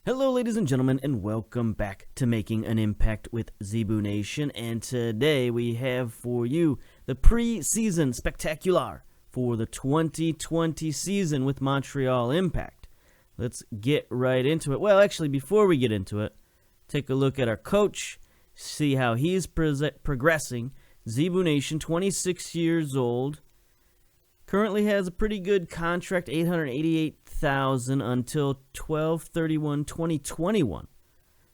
Hello, ladies and gentlemen, and welcome back to Making an Impact with Zebu Nation. And today we have for you the preseason spectacular for the 2020 season with Montreal Impact. Let's get right into it. Well, actually, before we get into it, take a look at our coach, see how he's progressing. Zebu Nation, 26 years old, currently has a pretty good contract, $888,000 until 12/31/2021.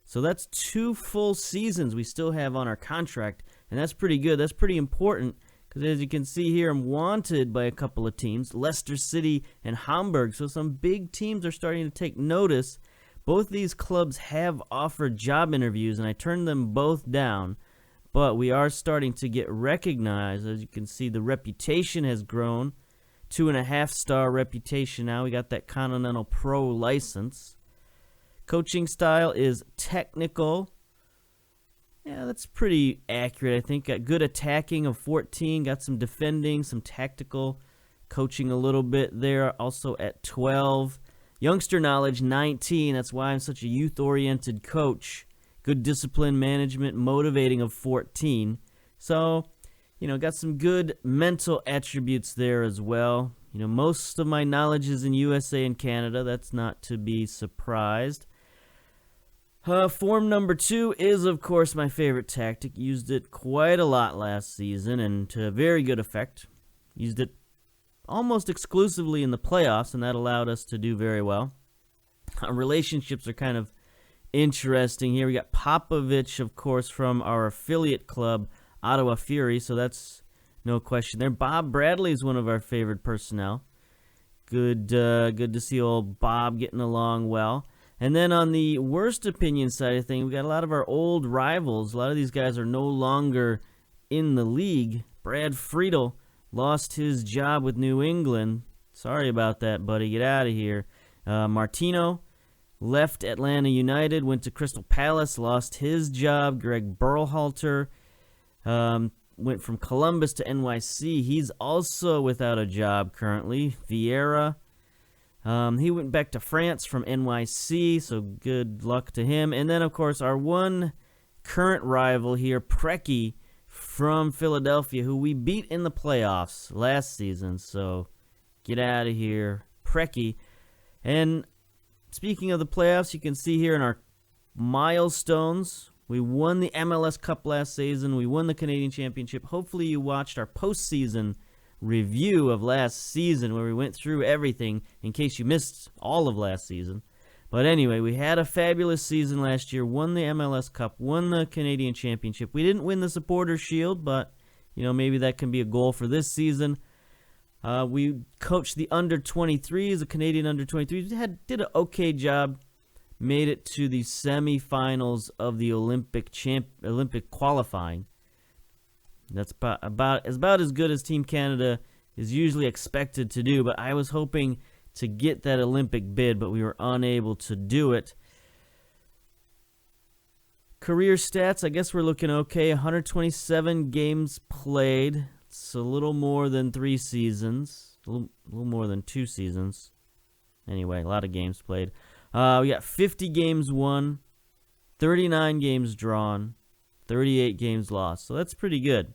So that's 2 full seasons we still have on our contract, and that's pretty good. That's pretty important because, as you can see here, I'm wanted by a couple of teams, Leicester City and Hamburg. So some big teams are starting to take notice. Both these clubs have offered job interviews, and I turned them both down. But we are starting to get recognized. As you can see, the reputation has grown. 2.5-star reputation now. We got that Continental Pro license. Coaching style is technical. Yeah, that's pretty accurate, I think. Got good attacking of 14. Got some defending, some tactical coaching a little bit there. Also at 12. Youngster knowledge, 19. That's why I'm such a youth-oriented coach. Good discipline management, motivating of 14. So, got some good mental attributes there as well. Most of my knowledge is in USA and Canada. That's not to be surprised. Form number 2 is, of course, my favorite tactic. Used it quite a lot last season and to very good effect. Used it almost exclusively in the playoffs, and that allowed us to do very well. Our relationships are kind of interesting here. We got Popovich, of course, from our affiliate club, Ottawa Fury, so that's no question there. Bob Bradley is one of our favorite personnel. Good to see old Bob getting along well. And then on the worst opinion side of things, we got a lot of our old rivals. A lot of these guys are no longer in the league. Brad Friedel lost his job with New England. Sorry about that, buddy. Get out of here. Martino left Atlanta United, went to Crystal Palace, lost his job. Greg Berhalter went from Columbus to NYC. He's also without a job currently. Vieira, he went back to France from NYC, so good luck to him. And then, of course, our one current rival here, Preki from Philadelphia, who we beat in the playoffs last season. So get out of here, Preki. And speaking of the playoffs, you can see here in our milestones, we won the MLS Cup last season. We won the Canadian Championship. Hopefully you watched our postseason review of last season where we went through everything in case you missed all of last season. But anyway, we had a fabulous season last year, won the MLS Cup, won the Canadian Championship. We didn't win the Supporters' Shield, but maybe that can be a goal for this season. We coached the under-23s, the Canadian under-23s. Did an okay job. Made it to the semifinals of the Olympic qualifying. That's about as good as Team Canada is usually expected to do. But I was hoping to get that Olympic bid, but we were unable to do it. Career stats, I guess we're looking okay. 127 games played. It's a little more than 3 seasons. A little more than 2 seasons. Anyway, a lot of games played. We got 50 games won, 39 games drawn, 38 games lost. So that's pretty good.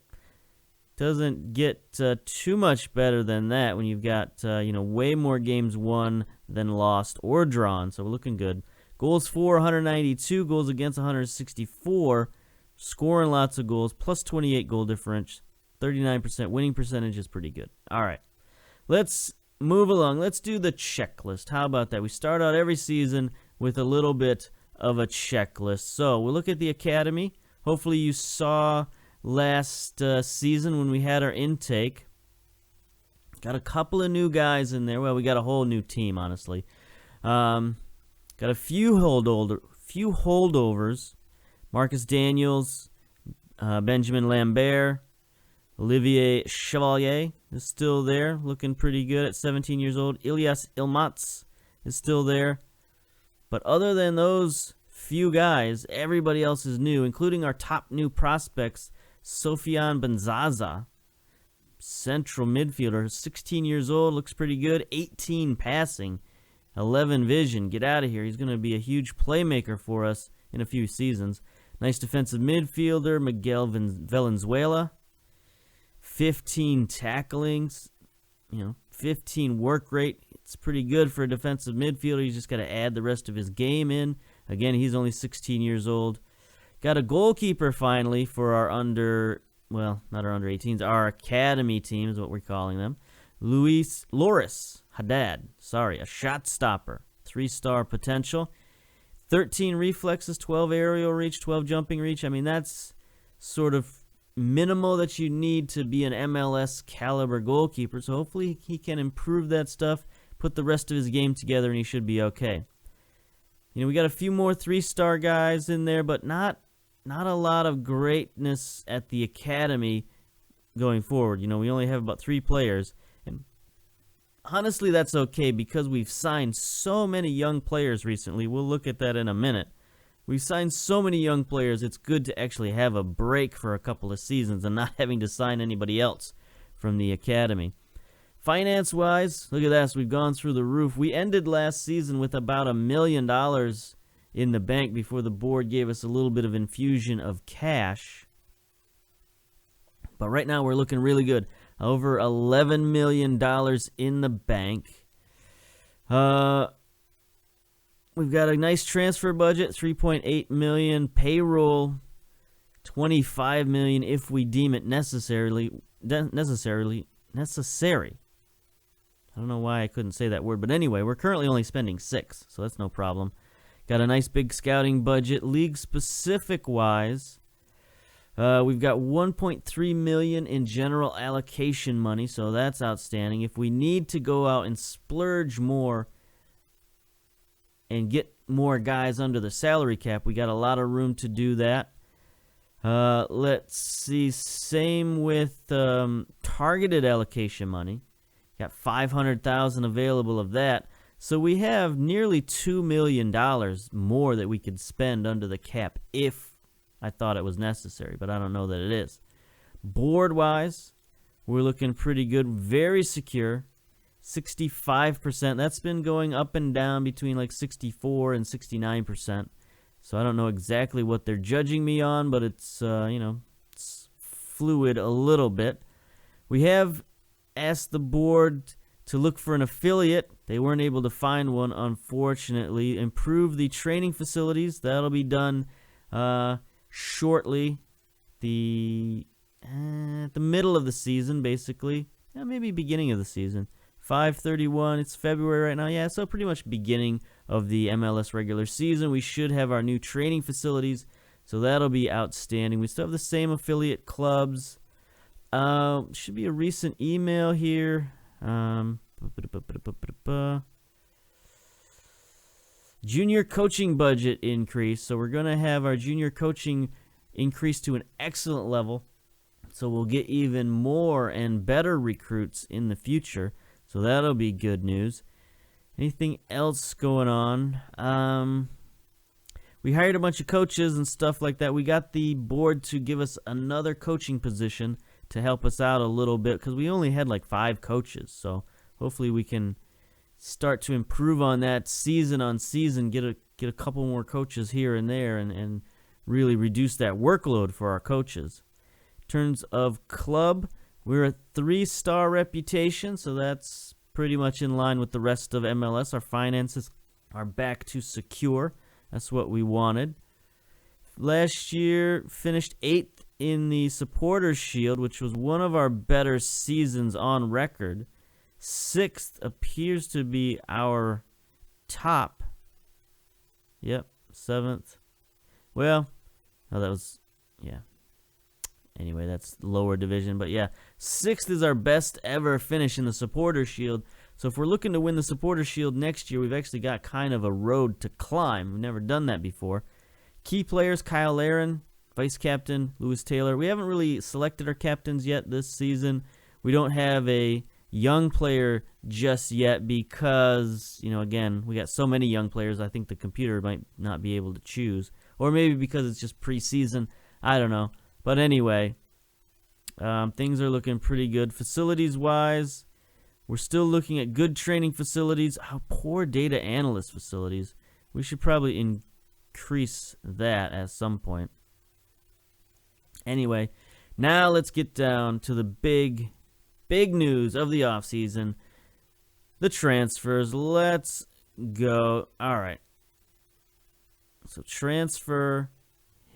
Doesn't get too much better than that when you've got way more games won than lost or drawn. So we're looking good. Goals for 192, goals against 164, scoring lots of goals, plus 28 goal difference, 39% winning percentage is pretty good. All right, let's move along. Let's do the checklist. How about that? We start out every season with a little bit of a checklist. So we'll look at the academy. Hopefully you saw last season when we had our intake. Got a couple of new guys in there. Well, we got a whole new team, honestly. Got a few holdovers. Marcus Daniels, Benjamin Lambert, Olivier Chevalier is still there, looking pretty good at 17 years old. Ilyas Ilmaz is still there. But other than those few guys, everybody else is new, including our top new prospects, Sofiane Benzaza, central midfielder, 16 years old, looks pretty good, 18 passing. 11 vision. Get out of here. He's going to be a huge playmaker for us in a few seasons. Nice defensive midfielder, Miguel Valenzuela. 15 tacklings, 15 work rate. It's pretty good for a defensive midfielder. He's just got to add the rest of his game in. Again, he's only 16 years old. Got a goalkeeper finally for our not our under 18s, our academy team is what we're calling them. Loris Haddad, a shot stopper. 3-star potential. 13 reflexes, 12 aerial reach, 12 jumping reach. I mean, that's sort of minimal that you need to be an MLS caliber goalkeeper. So hopefully he can improve that stuff, put the rest of his game together, and he should be okay. We got a few more 3-star guys in there, but not a lot of greatness at the academy going forward. We only have about 3 players. And honestly, that's okay because we've signed so many young players recently. We'll look at that in a minute. We've signed so many young players, it's good to actually have a break for a couple of seasons and not having to sign anybody else from the academy. Finance-wise, look at this. We've gone through the roof. We ended last season with about $1 million in the bank before the board gave us a little bit of infusion of cash. But right now we're looking really good. Over $11 million in the bank. We've got a nice transfer budget, $3.8 million. Payroll, $25 million if we deem it necessary. I don't know why I couldn't say that word, but anyway, we're currently only spending $6 million, so that's no problem. Got a nice big scouting budget. League-specific wise, we've got $1.3 million in general allocation money, so that's outstanding. If we need to go out and splurge more and get more guys under the salary cap, we got a lot of room to do that. Let's see, same with targeted allocation money. Got $500,000 available of that. So we have nearly $2 million more that we could spend under the cap if I thought it was necessary, but I don't know that it is. Board-wise, we're looking pretty good, very secure. 65%. That's been going up and down between like 64 and 69%. So I don't know exactly what they're judging me on, but it's it's fluid a little bit. We have asked the board to look for an affiliate. They weren't able to find one, unfortunately. Improve the training facilities. That'll be done shortly. At the middle of the season, basically. Maybe beginning of the season. 5/31. It's February right now. Yeah, so pretty much beginning of the MLS regular season. We should have our new training facilities, so that'll be outstanding. We still have the same affiliate clubs. Should be a recent email here. Junior coaching budget increase. So we're going to have our junior coaching increase to an excellent level. So we'll get even more and better recruits in the future. So that'll be good news. Anything else going on? We hired a bunch of coaches and stuff like that. We got the board to give us another coaching position to help us out a little bit because we only had like 5 coaches. So hopefully we can start to improve on that season on season, get a couple more coaches here and there, and really reduce that workload for our coaches. In terms of club, we're a 3-star reputation, so that's pretty much in line with the rest of MLS. Our finances are back to secure. That's what we wanted. Last year, finished 8th in the Supporters Shield, which was one of our better seasons on record. 6th appears to be our top. Yep, 7th. Well, oh, that was, yeah. Anyway, that's lower division. But yeah, 6th is our best ever finish in the Supporters Shield. So if we're looking to win the Supporters Shield next year, we've actually got kind of a road to climb. We've never done that before. Key players, Kyle Larin, vice captain, Lewis Taylor. We haven't really selected our captains yet this season. We don't have a young player just yet because, again, we got so many young players, I think the computer might not be able to choose. Or maybe because it's just preseason. I don't know. But anyway, things are looking pretty good. Facilities-wise, We're still looking at good training facilities. Poor data analyst facilities. We should probably increase that at some point. Anyway, now let's get down to the big news of the offseason. The transfers. Let's go. All right. So transfer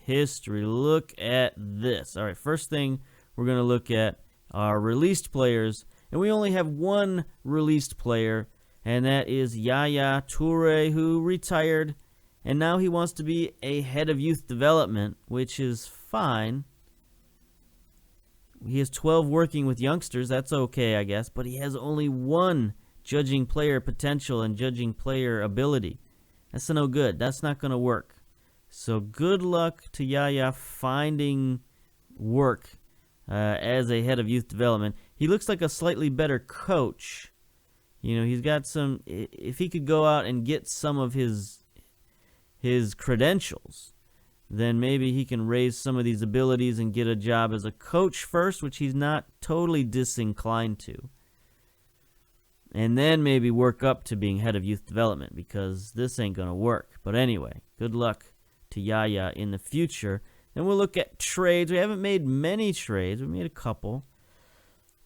history. Look at this. All right, first thing we're going to look at are released players. And we only have one released player, and that is Yaya Toure, who retired. And now he wants to be a head of youth development, which is fine. He has 12 working with youngsters. That's okay, I guess. But he has only one judging player potential and judging player ability. That's no good. That's not going to work. So good luck to Yaya finding work as a head of youth development. He looks like a slightly better coach. You know, he's got some. If he could go out and get some of his credentials, then maybe he can raise some of these abilities and get a job as a coach first, which he's not totally disinclined to. And then maybe work up to being head of youth development, because this ain't going to work. But anyway, good luck to Yaya in the future. Then we'll look at trades. We haven't made many trades. We made a couple.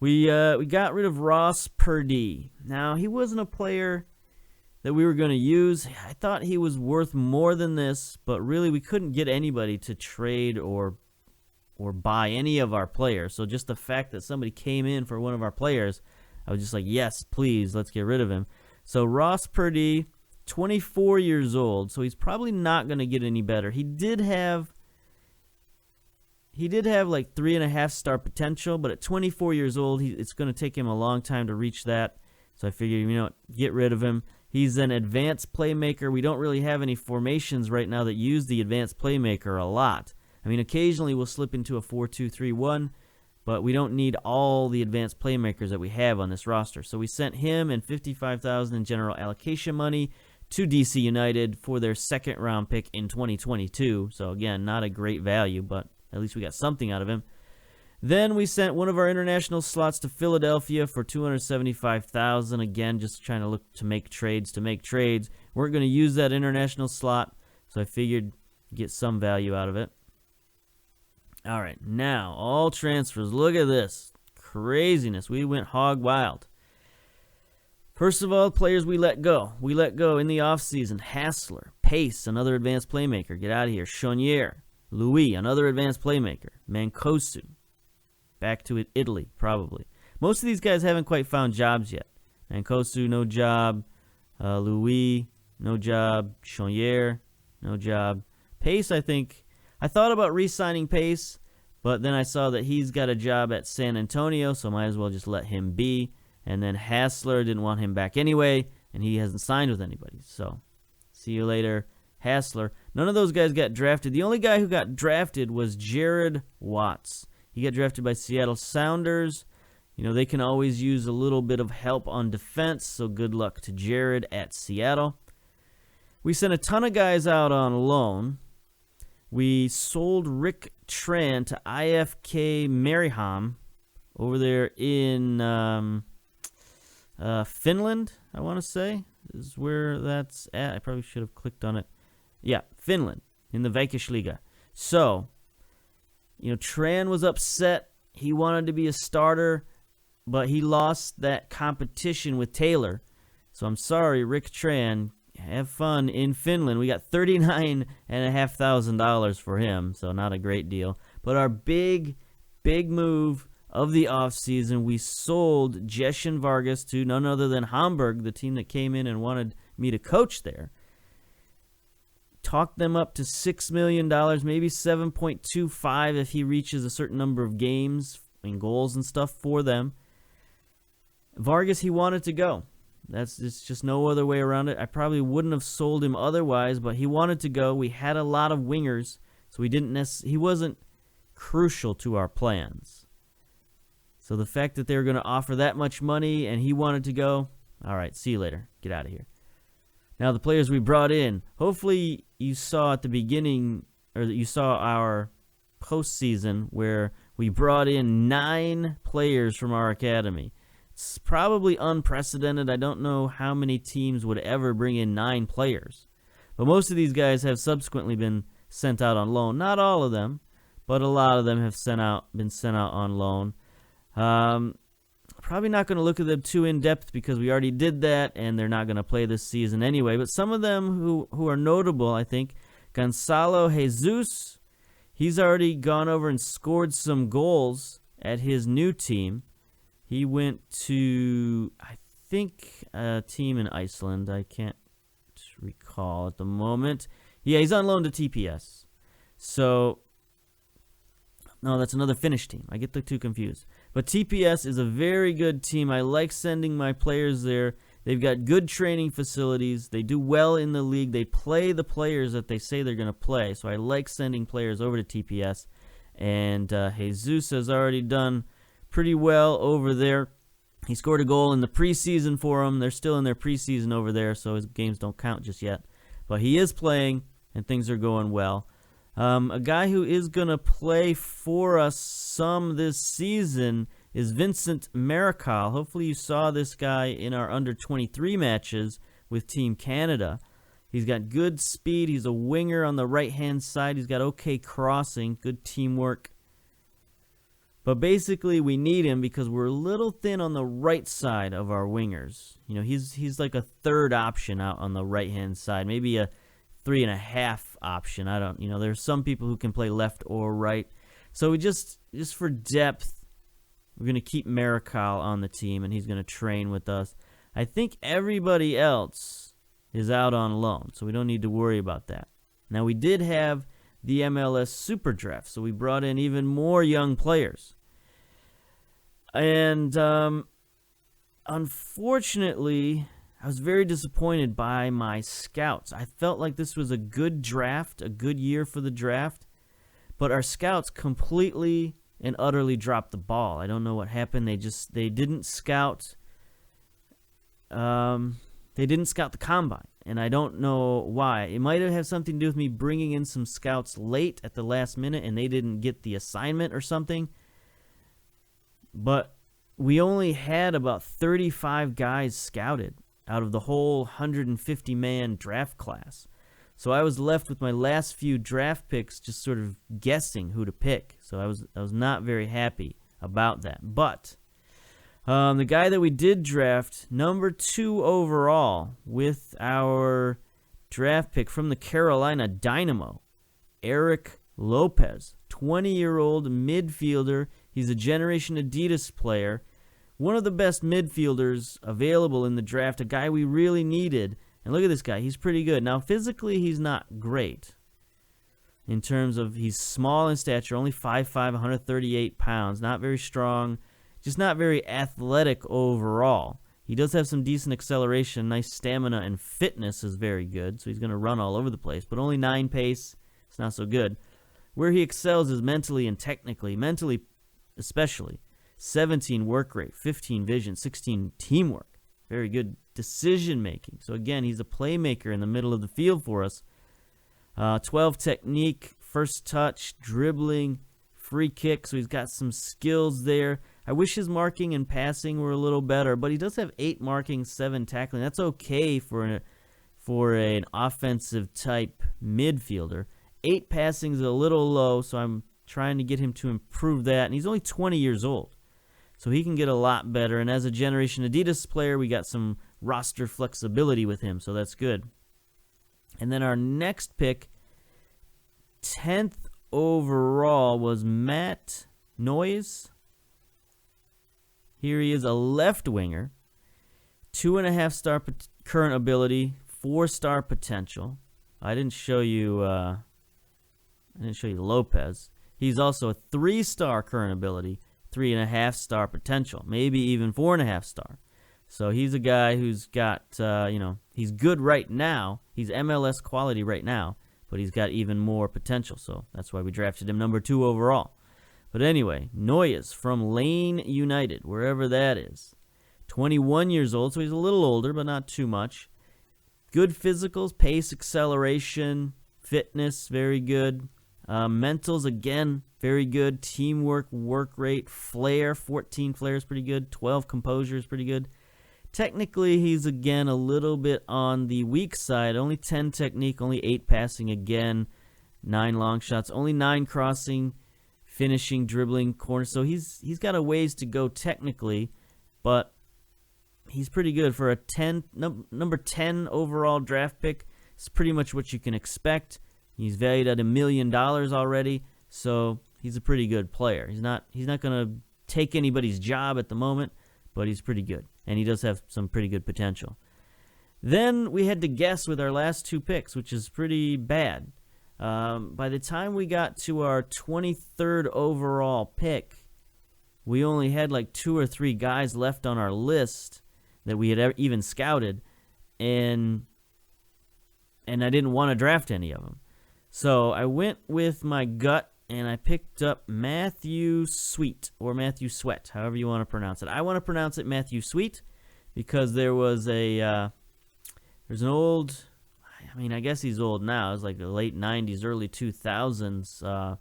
We got rid of Ross Purdy. Now, he wasn't a player that we were going to use. I thought he was worth more than this, but really we couldn't get anybody to trade or buy any of our players. So just the fact that somebody came in for one of our players, I was just like, yes, please, let's get rid of him. So Ross Purdy, 24 years old, so he's probably not going to get any better. He did have like 3.5-star potential, but at 24 years old, it's going to take him a long time to reach that. So I figured, you know, get rid of him. He's an advanced playmaker. We don't really have any formations right now that use the advanced playmaker a lot. I mean, occasionally we'll slip into a 4-2-3-1, but we don't need all the advanced playmakers that we have on this roster. So we sent him and $55,000 in general allocation money to DC United for their second-round pick in 2022. So again, not a great value, but at least we got something out of him. Then we sent one of our international slots to Philadelphia for $275,000. Again, just trying to look to make trades. We're going to use that international slot, so I figured get some value out of it. All right, now all transfers. Look at this craziness. We went hog wild. First of all, players we let go. We let go in the offseason. Hassler, Pace, another advanced playmaker. Get out of here. Chonier, Louis, another advanced playmaker. Mancosu, back to Italy, probably. Most of these guys haven't quite found jobs yet. Mancosu, no job. Louis, no job. Chonier, no job. Pace, I thought about re-signing Pace, but then I saw that he's got a job at San Antonio, so might as well just let him be. And then Hassler, didn't want him back anyway, and he hasn't signed with anybody. So, see you later, Hassler. None of those guys got drafted. The only guy who got drafted was Jared Watts. He got drafted by Seattle Sounders. You know, they can always use a little bit of help on defense, so good luck to Jared at Seattle. We sent a ton of guys out on loan. We sold Rick Tran to IFK Mariehamn over there in Finland, I want to say, is where that's at. I probably should have clicked on it. Yeah, Finland, in the Veikkausliiga. So, you know, Tran was upset. He wanted to be a starter, but he lost that competition with Taylor. So I'm sorry, Rick Tran. Have fun in Finland. We got $39,500 for him, so not a great deal. But our big move of the offseason, we sold Jeshen Vargas to none other than Hamburg, the team that came in and wanted me to coach there. Talked them up to $6 million, maybe 7.25 if he reaches a certain number of games and goals and stuff for them. Vargas, he wanted to go. It's just no other way around it. I probably wouldn't have sold him otherwise, but he wanted to go. We had a lot of wingers, so he wasn't crucial to our plans. So the fact that they were going to offer that much money and he wanted to go, all right, see you later. Get out of here. Now the players we brought in, hopefully you saw at the beginning, or that you saw our postseason where we brought in 9 players from our academy. It's probably unprecedented. I don't know how many teams would ever bring in 9 players. But most of these guys have subsequently been sent out on loan. Not all of them, but a lot of them have been sent out on loan. Probably not going to look at them too in depth because we already did that, and they're not going to play this season anyway. But some of them who are notable, I think, Gonzalo Jesus, he's already gone over and scored some goals at his new team. He went to, I think, a team in Iceland. I can't recall at the moment. Yeah, he's on loan to TPS. So, no, that's another Finnish team. I get the two confused. But TPS is a very good team. I like sending my players there. They've got good training facilities. They do well in the league. They play the players that they say they're going to play. So I like sending players over to TPS. And Jesus has already done pretty well over there. He scored a goal in the preseason for them. They're still in their preseason over there, so his games don't count just yet. But he is playing, and things are going well. A guy who is going to play for us some this season is Vincent Marical. Hopefully you saw this guy in our under-23 matches with Team Canada. He's got good speed. He's a winger on the right-hand side. He's got okay crossing, good teamwork. But basically we need him because we're a little thin on the right side of our wingers. You know, he's like a third option out on the right-hand side, maybe a 3.5 option. I don't, there's some people who can play left or right. So we just for depth, we're going to keep Marical on the team, and he's going to train with us. I think everybody else is out on loan, so we don't need to worry about that. Now, we did have the MLS Super Draft, so we brought in even more young players. And unfortunately, I was very disappointed by my scouts. I felt like this was a good draft, a good year for the draft, but our scouts completely and utterly dropped the ball. I don't know what happened. They didn't scout. They didn't scout the combine, and I don't know why. It might have something to do with me bringing in some scouts late at the last minute, and they didn't get the assignment or something. But we only had about 35 guys scouted out of the whole 150-man draft class. So I was left with my last few draft picks just sort of guessing who to pick. So I was not very happy about that. But the guy that we did draft, number 2 overall, with our draft pick from the Carolina Dynamo, Eric Lopez, 20-year-old midfielder. He's a Generation Adidas player. One of the best midfielders available in the draft, a guy we really needed. And look at this guy. He's pretty good. Now, physically, he's not great in terms of he's small in stature, only 5'5", 138 pounds, not very strong, just not very athletic overall. He does have some decent acceleration, nice stamina, and fitness is very good, so he's going to run all over the place, but only 9 pace. It's not so good. Where he excels is mentally and technically, mentally especially. 17 work rate, 15 vision, 16 teamwork. Very good decision-making. So, again, he's a playmaker in the middle of the field for us. 12 technique, first touch, dribbling, free kick. So he's got some skills there. I wish his marking and passing were a little better, but he does have 8 marking, 7 tackling. That's okay for an offensive-type midfielder. 8 passing is a little low, so I'm trying to get him to improve that. And he's only 20 years old. So he can get a lot better. And as a Generation Adidas player, we got some roster flexibility with him, so that's good. And then our next pick, 10th overall, was Matt Noyes. Here he is, a left winger. 2.5-star current ability, 4-star potential. I didn't show you Lopez. He's also a 3-star current ability, 3.5-star potential, maybe even 4.5-star. So he's a guy who's got, he's good right now. He's MLS quality right now, but he's got even more potential. So that's why we drafted him number 2 overall. But anyway, Noyes from Lane United, wherever that is. 21 years old, so he's a little older, but not too much. Good physicals, pace, acceleration, fitness, very good. Mentals, again, very good. Teamwork, work rate, flair, 14 flair is pretty good. 12 composure is pretty good. Technically, he's again a little bit on the weak side. Only 10 technique, only 8 passing again, 9 long shots, only 9 crossing, finishing, dribbling, corner. So he's got a ways to go technically, but he's pretty good for a number 10 overall draft pick. It's pretty much what you can expect. He's valued at $1 million already, so he's a pretty good player. He's not going to take anybody's job at the moment, but he's pretty good, and he does have some pretty good potential. Then we had to guess with our last 2 picks, which is pretty bad. By the time we got to our 23rd overall pick, we only had like 2 or 3 guys left on our list that we had even scouted, and I didn't want to draft any of them. So I went with my gut, and I picked up Matthew Sweet, or Matthew Sweat, however you want to pronounce it. I want to pronounce it Matthew Sweet because there was there's an old, I guess he's old now. It's like the late 90s, early 2000s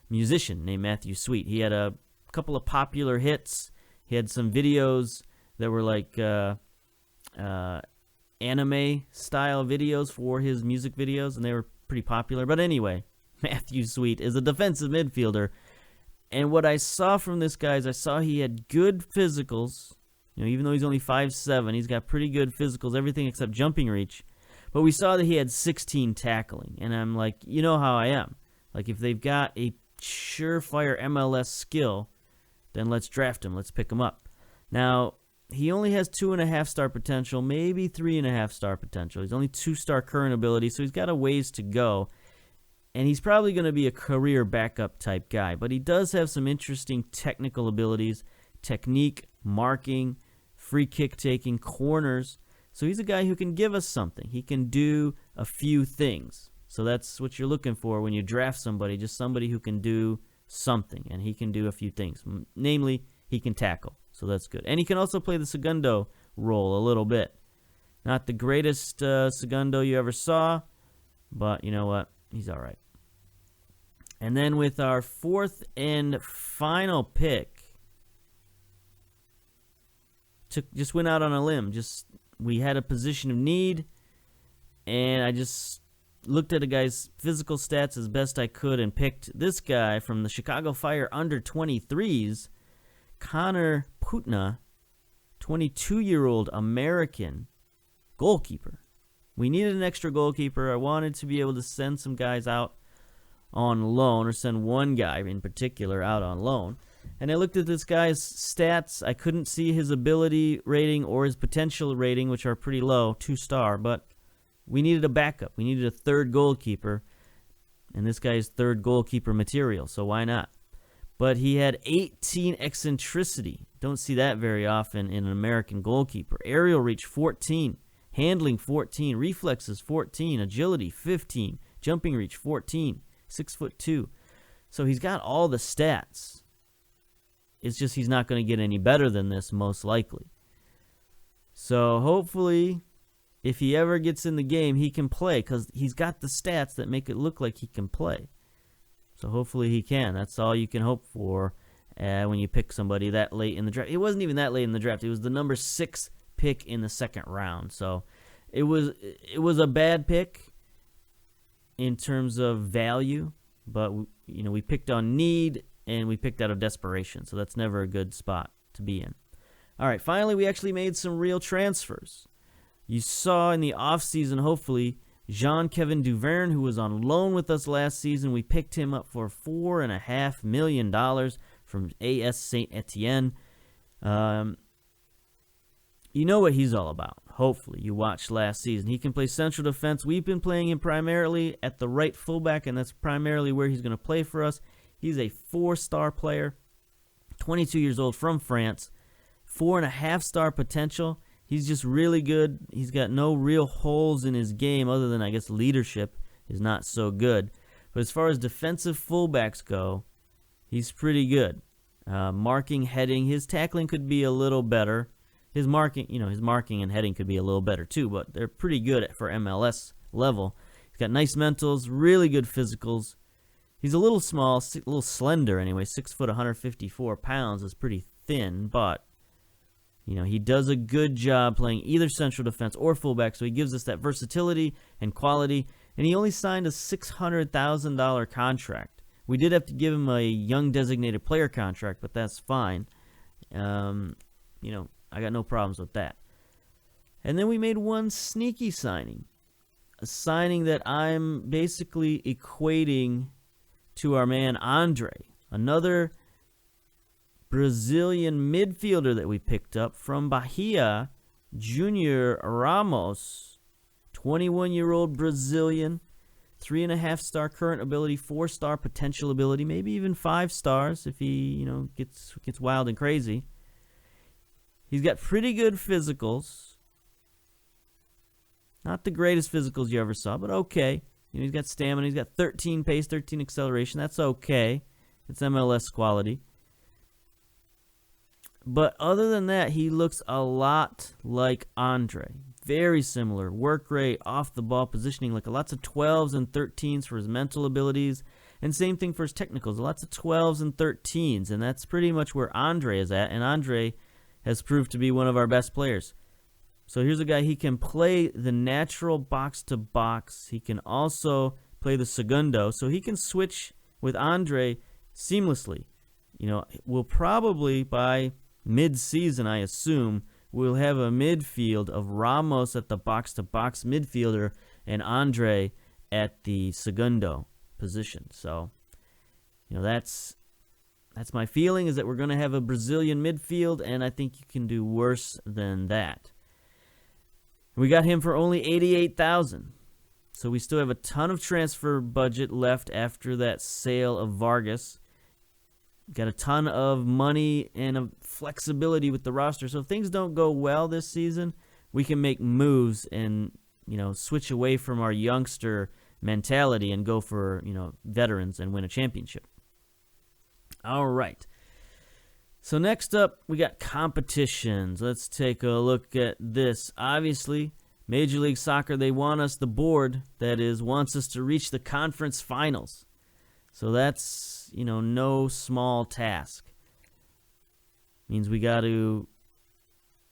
musician named Matthew Sweet. He had a couple of popular hits. He had some videos that were like anime style videos for his music videos, and they were pretty popular. But anyway, Matthew Sweet is a defensive midfielder, and what I saw from this guy is I saw he had good physicals. Even though he's only 5'7", he's got pretty good physicals, everything except jumping reach. But we saw that he had 16 tackling, and I'm like, you know how I am. Like, if they've got a surefire MLS skill, then let's draft him. Let's pick him up. Now, he only has 2.5-star potential, maybe 3.5-star potential. He's only 2-star current ability, so he's got a ways to go. And he's probably going to be a career backup type guy. But he does have some interesting technical abilities, technique, marking, free kick taking, corners. So he's a guy who can give us something. He can do a few things. So that's what you're looking for when you draft somebody, just somebody who can do something. And he can do a few things. Namely, he can tackle. So that's good. And he can also play the segundo role a little bit. Not the greatest segundo you ever saw, but you know what? He's all right. And then with our 4th and final pick, just went out on a limb. We had a position of need, and I just looked at a guy's physical stats as best I could and picked this guy from the Chicago Fire under 23s, Connor Putna, 22-year-old American goalkeeper. We needed an extra goalkeeper. I wanted to be able to send some guys out on loan, or send one guy in particular out on loan. And I looked at this guy's stats. I couldn't see his ability rating or his potential rating, which are pretty low, 2-star, but we needed a backup. We needed a third goalkeeper, and this guy's third goalkeeper material, so why not? But he had 18 eccentricity. Don't see that very often in an American goalkeeper. Aerial reach, 14. Handling, 14. Reflexes, 14. Agility, 15. Jumping reach, 14. 6'2". So he's got all the stats. It's just he's not going to get any better than this, most likely. So hopefully, if he ever gets in the game, he can play, because he's got the stats that make it look like he can play. So hopefully he can. That's all you can hope for when you pick somebody that late in the draft. It wasn't even that late in the draft. It was the number 6 pick in the 2nd round. So it was a bad pick in terms of value, but we picked on need, and we picked out of desperation. So that's never a good spot to be in. All right, finally, we actually made some real transfers. You saw in the offseason, hopefully, Jean-Kevin Duverne, who was on loan with us last season. We picked him up for $4.5 million from AS Saint Etienne. You know what he's all about. Hopefully, you watched last season. He can play central defense. We've been playing him primarily at the right fullback, and that's primarily where he's going to play for us. He's a 4-star player, 22 years old, from France, 4.5-star potential. He's just really good. He's got no real holes in his game other than, I guess, leadership is not so good. But as far as defensive fullbacks go, he's pretty good. Marking, heading, his tackling could be a little better. His marking and heading could be a little better too, but they're pretty good for MLS level. He's got nice mentals, really good physicals. He's a little small, a little slender anyway. 6 foot, 154 pounds is pretty thin, but he does a good job playing either central defense or fullback, so he gives us that versatility and quality. And he only signed a $600,000 contract. We did have to give him a young designated player contract, but that's fine. I got no problems with that. And then we made one sneaky signing, a signing that I'm basically equating to our man Andre, another Brazilian midfielder that we picked up from Bahia, Junior Ramos, 21-year-old Brazilian, 3.5-star current ability, 4-star potential ability, maybe even 5 stars if he, gets wild and crazy. He's got pretty good physicals. Not the greatest physicals you ever saw, but okay. He's got stamina. He's got 13 pace, 13 acceleration. That's okay. It's MLS quality. But other than that, he looks a lot like Andre. Very similar. Work rate, off-the-ball positioning, like lots of 12s and 13s for his mental abilities. And same thing for his technicals. Lots of 12s and 13s. And that's pretty much where Andre is at. And Andre has proved to be one of our best players. So here's a guy, he can play the natural box-to-box. He can also play the segundo. So he can switch with Andre seamlessly. We'll probably, by mid-season, I assume, we'll have a midfield of Ramos at the box-to-box midfielder and Andre at the segundo position. So, that's my feeling, is that we're going to have a Brazilian midfield, and I think you can do worse than that. We got him for only $88,000. So we still have a ton of transfer budget left after that sale of Vargas. Got a ton of money and of flexibility with the roster. So if things don't go well this season, we can make moves and, switch away from our youngster mentality and go for, veterans and win a championship. All right. So next up, we got competitions. Let's take a look at this. Obviously, Major League Soccer, they want us, the board, that is, wants us to reach the conference finals. So that's, no small task. Means we got to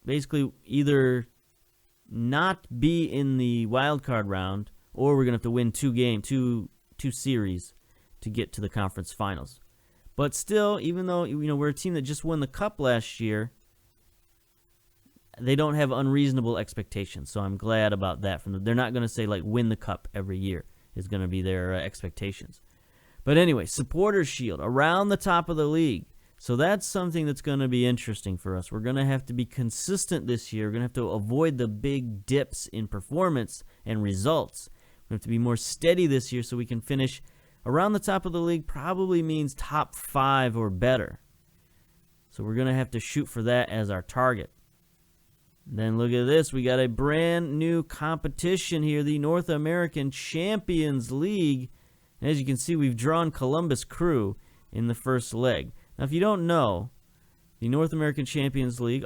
basically either not be in the wild card round, or we're going to have to win two series to get to the conference finals. But still, even though we're a team that just won the cup last year, they don't have unreasonable expectations. So I'm glad about that. They're not going to say win the cup every year is going to be their expectations. But anyway, supporter shield around the top of the league. So that's something that's going to be interesting for us. We're going to have to be consistent this year. We're going to have to avoid the big dips in performance and results. We have to be more steady this year so we can finish around the top of the league. Probably means top 5 or better. So we're going to have to shoot for that as our target. Then look at this. We got a brand new competition here, the North American Champions League. And as you can see, we've drawn Columbus Crew in the first leg. Now, if you don't know, the North American Champions League,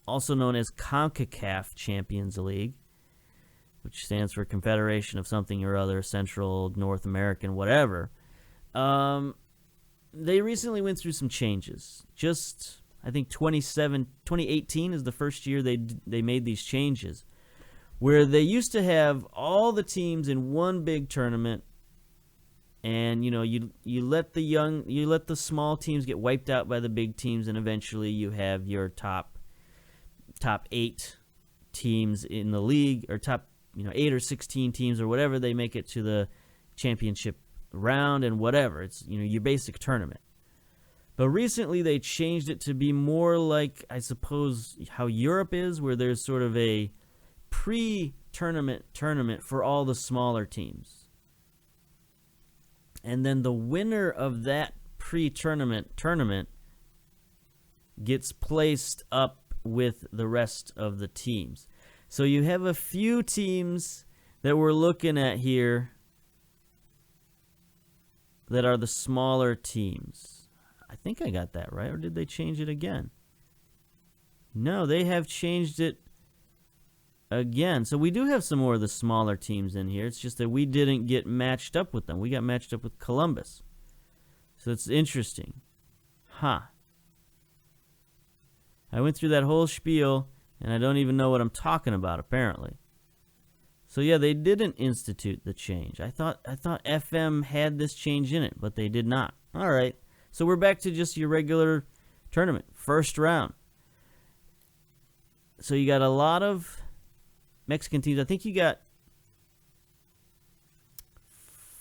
also known as CONCACAF Champions League, which stands for Confederation of something or other, Central, North American, whatever. They recently went through some changes. Just, I think 2018 is the first year they made these changes, where they used to have all the teams in one big tournament, and you let the small teams get wiped out by the big teams, and eventually you have your top 8 teams in the league, or top 8 or 16 teams or whatever, they make it to the championship round and whatever. It's, your basic tournament. But recently they changed it to be more like, I suppose, how Europe is, where there's sort of a pre-tournament for all the smaller teams. And then the winner of that tournament gets placed up with the rest of the teams. So you have a few teams that we're looking at here that are the smaller teams. I think I got that right, or did they change it again? No, they have changed it again. So we do have some more of the smaller teams in here. It's just that we didn't get matched up with them. We got matched up with Columbus. So it's interesting. Huh. I went through that whole spiel, and I don't even know what I'm talking about, apparently. So yeah, they didn't institute the change. I thought FM had this change in it, but they did not. All right. So we're back to just your regular tournament, first round. So you got a lot of Mexican teams. I think you got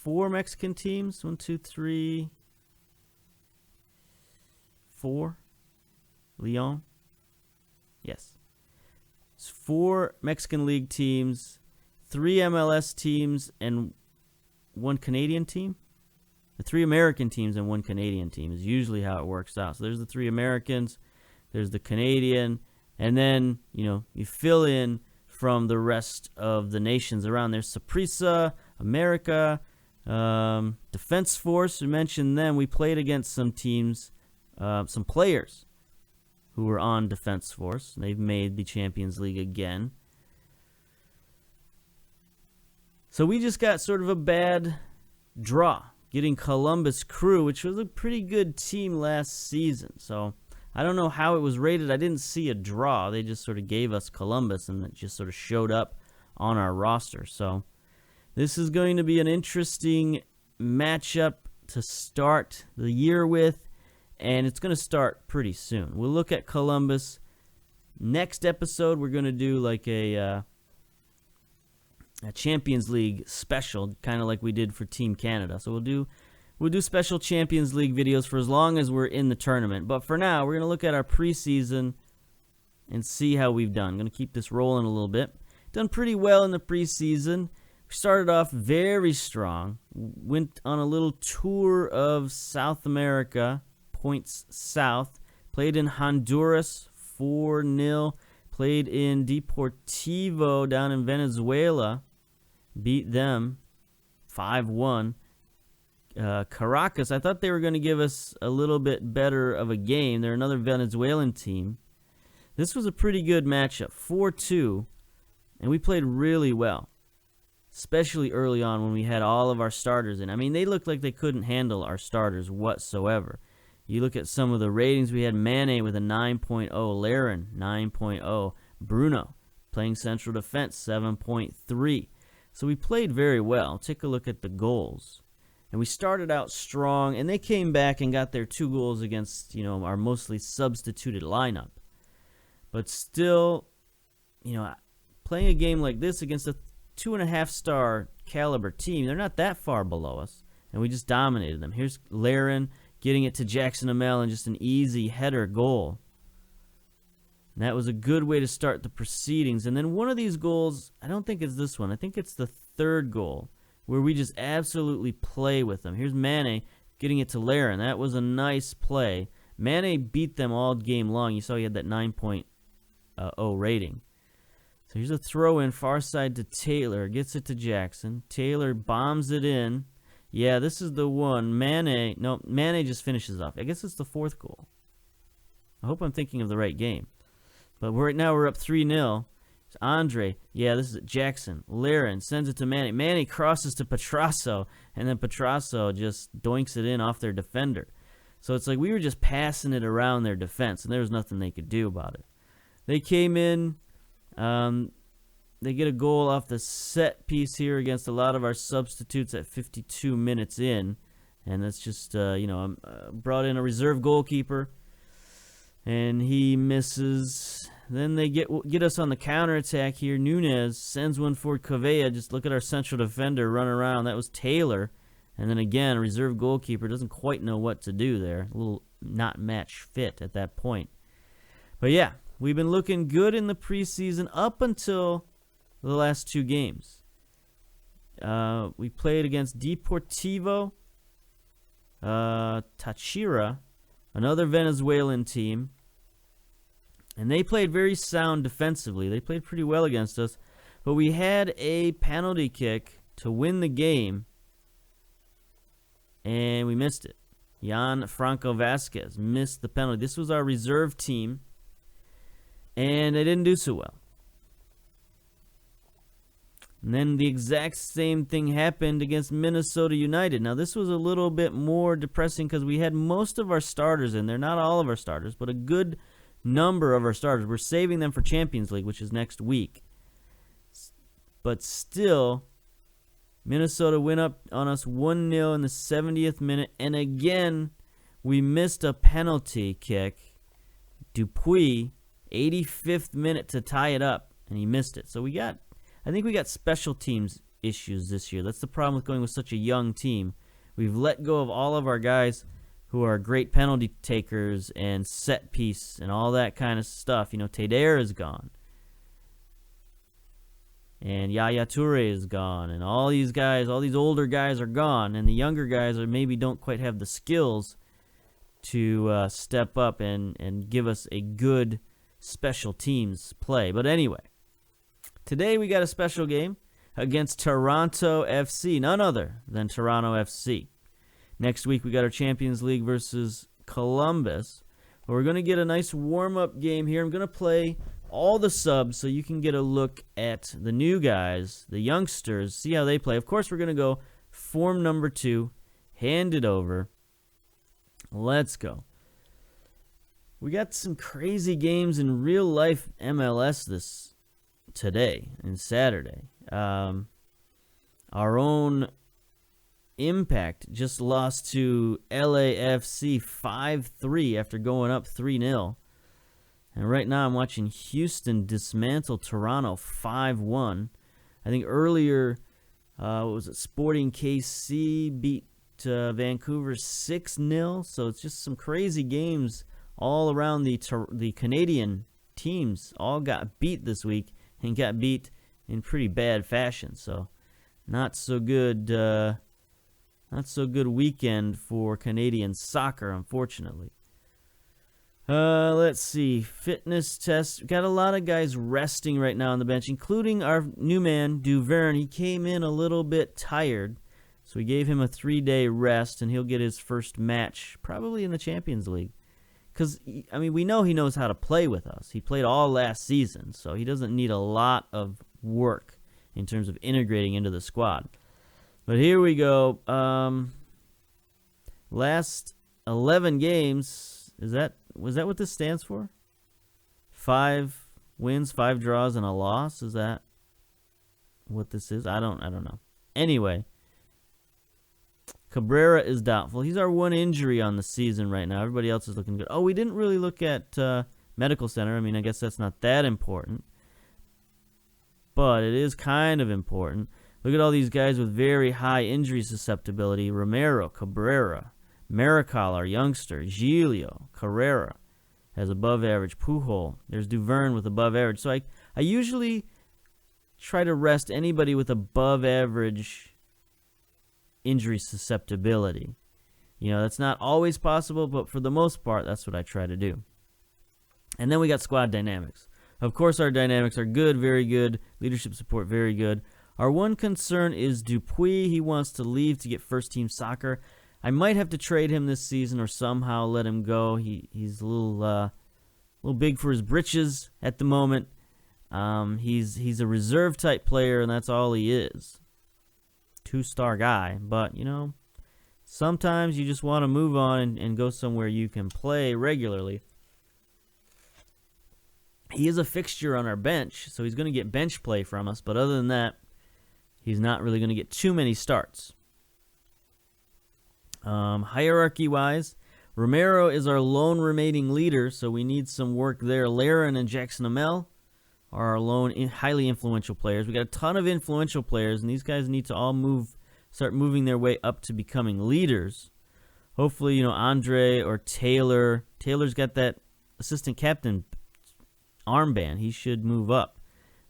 4 Mexican teams. 1, 2, 3, 4. Leon. Yes. It's 4 Mexican League teams, 3 MLS teams, and 1 Canadian team. The 3 American teams and 1 Canadian team is usually how it works out. So there's the 3 Americans, there's the Canadian, and then, you fill in from the rest of the nations around. There's Saprissa, America, Defense Force. We mentioned them. We played against some teams, some players who were on Defense Force. They've made the Champions League again. So we just got sort of a bad draw, getting Columbus Crew, which was a pretty good team last season. So I don't know how it was rated. I didn't see a draw. They just sort of gave us Columbus, and it just sort of showed up on our roster. So this is going to be an interesting matchup to start the year with, and it's going to start pretty soon. We'll look at Columbus. Next episode, we're going to do like a Champions League special, kind of like we did for Team Canada. So we'll do special Champions League videos for as long as we're in the tournament. But for now, we're going to look at our preseason and see how we've done. I'm going to keep this rolling a little bit. Done pretty well in the preseason. We started off very strong. Went on a little tour of South America, points south. Played in Honduras, 4-0. Played in Deportivo down in Venezuela. Beat them 5-1. Caracas, I thought they were going to give us a little bit better of a game. They're another Venezuelan team. This was a pretty good matchup, 4-2, and we played really well, especially early on when we had all of our starters in. I mean, they looked like they couldn't handle our starters whatsoever. You look at some of the ratings. We had Mane with a 9.0, Laren 9.0, Bruno playing central defense 7.3. So we played very well. Take a look at the goals. And we started out strong, and they came back and got their 2 goals against, our mostly substituted lineup. But still, playing a game like this against a 2.5-star caliber team, they're not that far below us, and we just dominated them. Here's Laren getting it to Jackson Amell and just an easy header goal. And that was a good way to start the proceedings. And then one of these goals, I don't think it's this one. I think it's the 3rd goal, where we just absolutely play with them. Here's Mane getting it to Laren. That was a nice play. Mane beat them all game long. You saw he had that 9.0 rating. So here's a throw-in far side to Taylor. Gets it to Jackson. Taylor bombs it in. Yeah, this is the one. Mane just finishes off. I guess it's the 4th goal. I hope I'm thinking of the right game. But right now we're up 3-0. It's Andre. Yeah, this is Jackson. Laren sends it to Mane. Mane crosses to Petrasso, and then Petrasso just doinks it in off their defender. So it's like we were just passing it around their defense, and there was nothing they could do about it. They came in. They get a goal off the set piece here against a lot of our substitutes at 52 minutes in. And that's just, brought in a reserve goalkeeper. And he misses. Then they get us on the counterattack here. Nunez sends one for Cavea. Just look at our central defender run around. That was Taylor. And then again, a reserve goalkeeper doesn't quite know what to do there. A little not match fit at that point. But yeah, we've been looking good in the preseason up until the last 2 games. We played against Deportivo Táchira, another Venezuelan team. And they played very sound defensively. They played pretty well against us. But we had a penalty kick to win the game, and we missed it. Jan Franco Vasquez missed the penalty. This was our reserve team, and they didn't do so well. And then the exact same thing happened against Minnesota United. Now, this was a little bit more depressing because we had most of our starters in there. Not all of our starters, but a good number of our starters. We're saving them for Champions League, which is next week. But still, Minnesota went up on us 1-0 in the 70th minute. And again, we missed a penalty kick. Dupuis, 85th minute to tie it up, and he missed it. So I think we got special teams issues this year. That's the problem with going with such a young team. We've let go of all of our guys who are great penalty takers and set piece and all that kind of stuff. You know, Teder is gone. And Yaya Toure is gone. And all these guys, all these older guys are gone. And the younger guys are maybe don't quite have the skills to step up and give us a good special teams play. But anyway, today we got a special game against Toronto FC, none other than Toronto FC. Next week we got our Champions League versus Columbus. We're going to get a nice warm-up game here. I'm going to play all the subs so you can get a look at the new guys, the youngsters, see how they play. Of course, we're going to go form number 2, hand it over. Let's go. We got some crazy games in real-life MLS today and Saturday. Our own Impact just lost to LAFC 5-3 after going up 3-0. And right now I'm watching Houston dismantle Toronto 5-1. I think earlier, what was it, Sporting KC beat Vancouver 6-0. So it's just some crazy games all around the Canadian teams. All got beat this week and got beat in pretty bad fashion. So not so good weekend for Canadian soccer, unfortunately. Let's see. Fitness tests. Got a lot of guys resting right now on the bench, including our new man, Duverne. He came in a little bit tired, so we gave him a 3-day rest, and he'll get his first match probably in the Champions League. Because, I mean, we know he knows how to play with us. He played all last season, so he doesn't need a lot of work in terms of integrating into the squad. But here we go. Last 11 games, was that what this stands for? 5 wins, 5 draws, and a loss? Is that what this is? I don't know. Anyway, Cabrera is doubtful. He's our one injury on the season right now. Everybody else is looking good. Oh, we didn't really look at Medical Center. I mean, I guess that's not that important. But it is kind of important. Look at all these guys with very high injury susceptibility. Romero, Cabrera, Marical, our youngster, Gilio, Carrera has above average. Pujol, there's Duverne with above average. So I usually try to rest anybody with above average injury susceptibility. You know, that's not always possible, but for the most part, that's what I try to do. And then we got squad dynamics. Of course, our dynamics are good, very good. Leadership support, very good. Our one concern is Dupuis. He wants to leave to get first-team soccer. I might have to trade him this season or somehow let him go. He's a little big for his britches at the moment. He's a reserve-type player, and that's all he is. 2-star guy. But, you know, sometimes you just want to move on and go somewhere you can play regularly. He is a fixture on our bench, so he's going to get bench play from us. But other than that, he's not really going to get too many starts. Hierarchy-wise, Romero is our lone remaining leader, so we need some work there. Laren and Jackson Amell are our lone highly influential players. We got a ton of influential players, and these guys need to all start moving their way up to becoming leaders. Hopefully, you know, Andre or Taylor. Taylor's got that assistant captain armband. He should move up.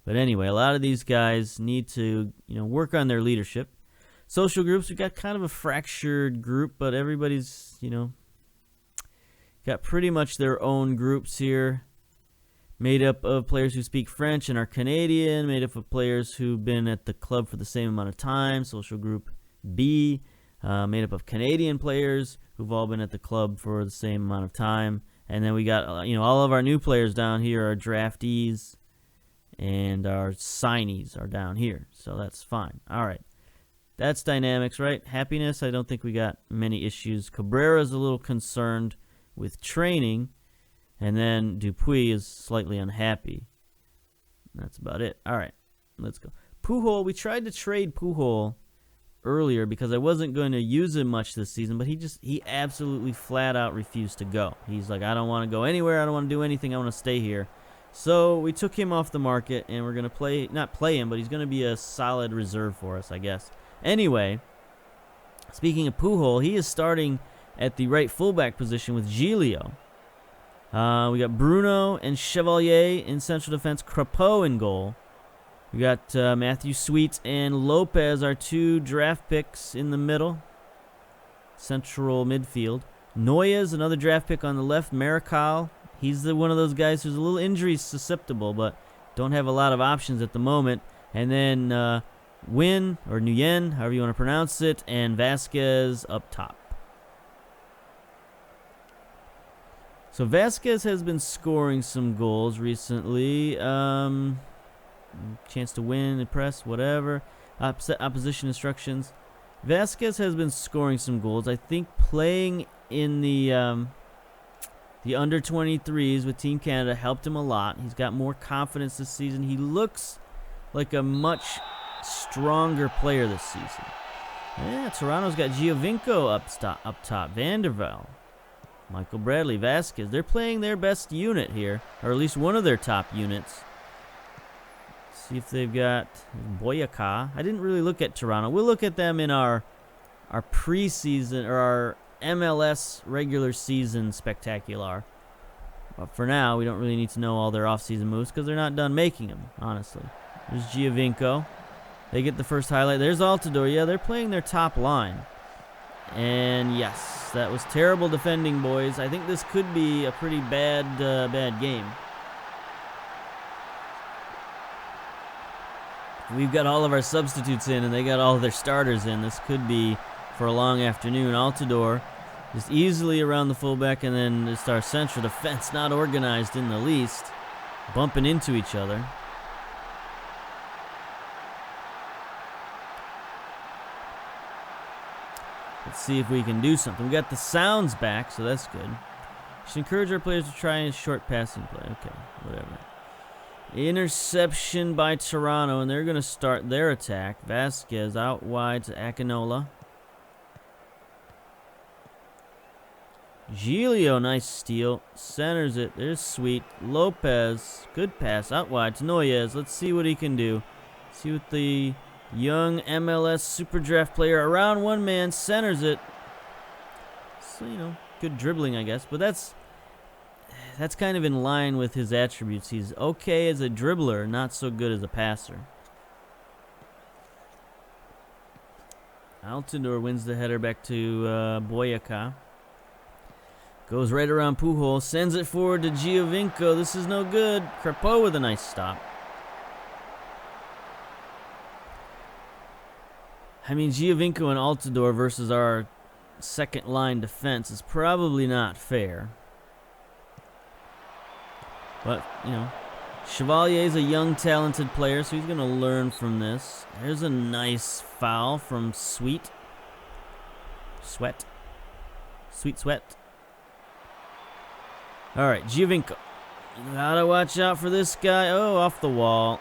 But anyway, a lot of these guys need to, you know, work on their leadership. Social groups, we've got kind of a fractured group, but everybody's, you know, got pretty much their own groups here. Made up of players who speak French and are Canadian, made up of players who've been at the club for the same amount of time. Social group B, made up of Canadian players who've all been at the club for the same amount of time. And then we got, you know, all of our new players down here are draftees And our signees are down here, so that's fine. All right. That's dynamics, right? Happiness, I don't think we got many issues. Cabrera's a little concerned with training, and then Dupuis is slightly unhappy. That's about it. All right, let's go. Pujol, we tried to trade Pujol earlier because I wasn't going to use him much this season, but he absolutely flat out refused to go. He's like, I don't want to go anywhere. I don't want to do anything. I want to stay here. So we took him off the market, and we're going to not play him, but he's going to be a solid reserve for us, I guess. Anyway, speaking of Pujol, he is starting at the right fullback position with Giglio. We got Bruno and Chevalier in central defense, Crapeau in goal. We got Matthew Sweet and Lopez, our 2 draft picks in the middle, central midfield. Noyes, another draft pick on the left. Marical, he's one of those guys who's a little injury susceptible, but don't have a lot of options at the moment. And then Nguyen, or Nguyen, however you want to pronounce it, and Vasquez up top. So Vasquez has been scoring some goals recently. Chance to win, impress, whatever. Opposition instructions. Vasquez has been scoring some goals. I think playing in the under 23s with Team Canada helped him a lot. He's got more confidence this season. He looks like a much stronger player this season. Yeah, Toronto's got Giovinco up top. Vandervelde, Michael Bradley, Vasquez. They're playing their best unit here, or at least one of their top units. See if they've got Boyacá. I didn't really look at Toronto. We'll look at them in our preseason, or our MLS regular season spectacular. But for now, we don't really need to know all their off-season moves because they're not done making them, honestly. There's Giovinco. They get the first highlight. There's Altidore. Yeah, they're playing their top line. And yes, that was terrible defending, boys. I think this could be a pretty bad game. We've got all of our substitutes in, and they got all of their starters in. This could be for a long afternoon. Altidore just easily around the fullback, and then just our central defense not organized in the least, bumping into each other. Let's see if we can do something. We got the sounds back, so that's good. Should encourage our players to try a short passing play. Okay, whatever. Interception by Toronto, and they're going to start their attack. Vasquez out wide to Akinola. Giglio, nice steal. Centers it. There's Sweet. Lopez, good pass out wide to Noyes. Let's see what he can do. See what the young MLS Super Draft player, around one man, centers it. So, good dribbling, I guess. But that's kind of in line with his attributes. He's okay as a dribbler, not so good as a passer. Altidore wins the header back to Boyacá. Goes right around Pujol, sends it forward to Giovinco. This is no good. Crapeau with a nice stop. I mean, Giovinco and Altidore versus our second line defense is probably not fair. But, Chevalier's a young, talented player, so he's going to learn from this. There's a nice foul from Sweet. Sweat. All right, Giovinco. Gotta watch out for this guy. Oh, off the wall.